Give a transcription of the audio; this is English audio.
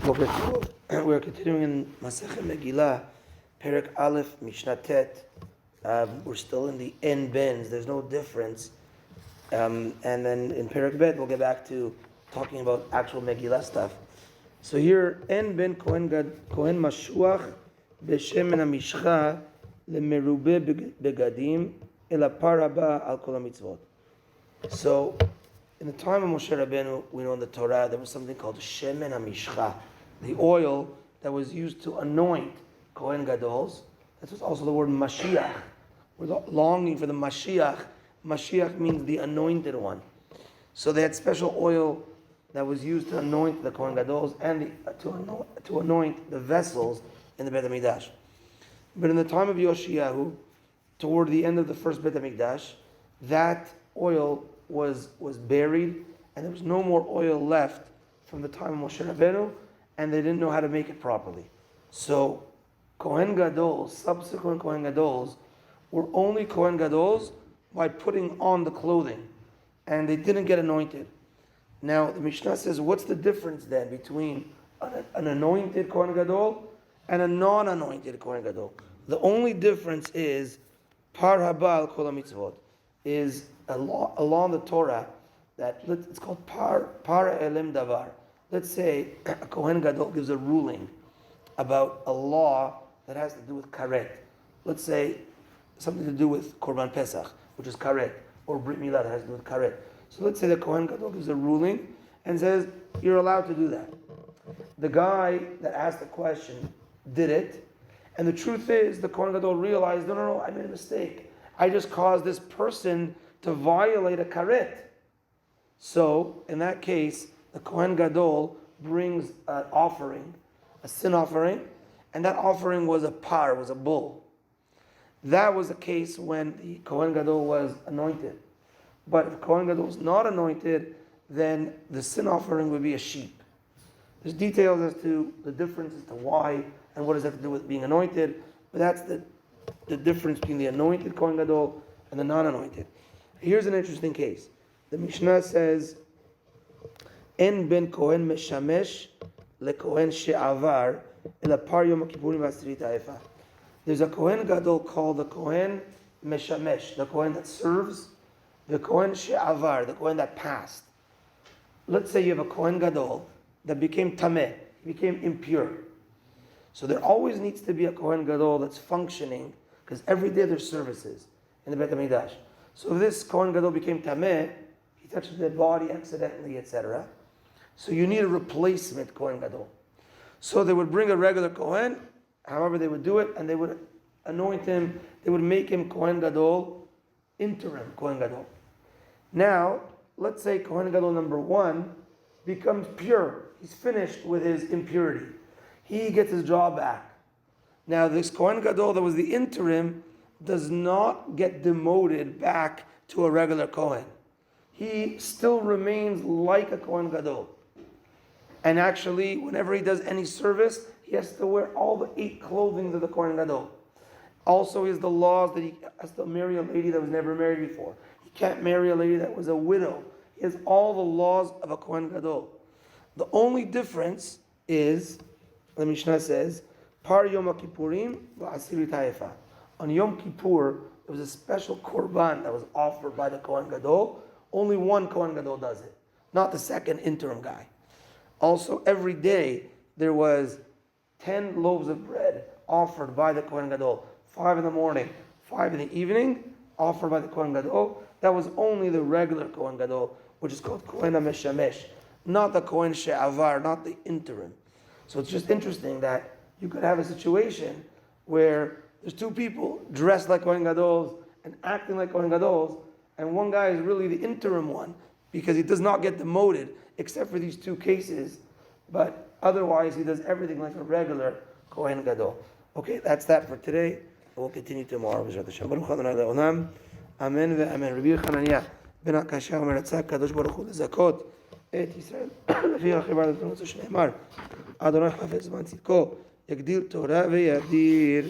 We're continuing in Masechet Megila, Perek Aleph, Mishnah Tet. We're still in the en bens. There's no difference. And then in Perek Bet, we'll get back to talking about actual Megillah stuff. So here, en ben Kohen Mashuach b'shemen hamishcha lemerube begadim ela paraba al kol mitzvot. So, in the time of Moshe Rabbeinu, we know in the Torah, there was something called shemen hamishcha, the oil that was used to anoint Kohen Gadols. That was also the word Mashiach. We're longing for the Mashiach. Mashiach means the anointed one. So they had special oil that was used to anoint the Kohen Gadols and to anoint the vessels in the Beit HaMikdash. But in the time of Yoshiyahu, toward the end of the first Beit HaMikdash, that oil was buried, and there was no more oil left from the time of Moshe Rabbeinu, and they didn't know how to make it properly. So Kohen Gadols, subsequent Kohen Gadols, were only Kohen Gadols by putting on the clothing, and they didn't get anointed. Now the Mishnah says, what's the difference then between an anointed Kohen Gadol and a non-anointed Kohen Gadol? The only difference is par habal kol mitzvot, is along the Torah that it's called par elim davar. Let's say a Kohen Gadol gives a ruling about a law that has to do with karet. Let's say something to do with Korban Pesach, which is karet, or Brit Milah that has to do with karet. So let's say the Kohen Gadol gives a ruling and says, you're allowed to do that. The guy that asked the question did it, and the truth is the Kohen Gadol realized, no, I made a mistake. I just caused this person to violate a karet. So, in that case, the Kohen Gadol brings an offering, a sin offering, and that offering was a par, was a bull. That was the case when the Kohen Gadol was anointed. But if Kohen Gadol was not anointed, then the sin offering would be a sheep. There's details as to the difference as to why and what does that have to do with being anointed, but that's the difference between the anointed Kohen Gadol and the non-anointed. Here's an interesting case. The Mishnah says, En ben Kohen meshamesh le Kohen she'avar ela par yom kippurim v'asrit ha'efa. There's a Kohen Gadol called the Kohen meshamesh, the Kohen that serves, the Kohen she'avar, the Kohen that passed. Let's say you have a Kohen Gadol that became tameh, he became impure. So there always needs to be a Kohen Gadol that's functioning, because every day there's services in the Beit HaMikdash. So if this Kohen Gadol became tameh, he touched the dead body accidentally, etc. So you need a replacement Kohen Gadol. So they would bring a regular Kohen, however they would do it, and they would anoint him, they would make him Kohen Gadol, interim Kohen Gadol. Now, let's say Kohen Gadol number 1 becomes pure. He's finished with his impurity. He gets his job back. Now this Kohen Gadol that was the interim does not get demoted back to a regular Kohen. He still remains like a Kohen Gadol. And actually, whenever he does any service, he has to wear all the 8 clothing of the Kohen Gadol. Also, he has the laws that he has to marry a lady that was never married before. He can't marry a lady that was a widow. He has all the laws of a Kohen Gadol. The only difference is, the Mishnah says, Par Yom Kippurim v'asirit ha'efa. On Yom Kippur, there was a special korban that was offered by the Kohen Gadol. Only one Kohen Gadol does it, not the second interim guy. Also, every day, there was 10 loaves of bread offered by the Kohen Gadol. 5 in the morning, 5 in the evening, offered by the Kohen Gadol. That was only the regular Kohen Gadol, which is called Kohen HaMeshamesh, not the Kohen She'avar, not the interim. So it's just interesting that you could have a situation where there's 2 people dressed like Kohen Gadols and acting like Kohen Gadols, and one guy is really the interim one because he does not get demoted except for these 2 cases, but otherwise he does everything like a regular Kohen Gadol. Okay, that's that for today. We'll continue tomorrow. Amen ve'amen. Rabbi Hananiah ben Akashia אומר רצה הקדוש ברוך הוא לזכות את ישראל לפי החיבה לתלמוד שנאמר אדוני חפץ זמן צדקו יגדיל תורה וידיר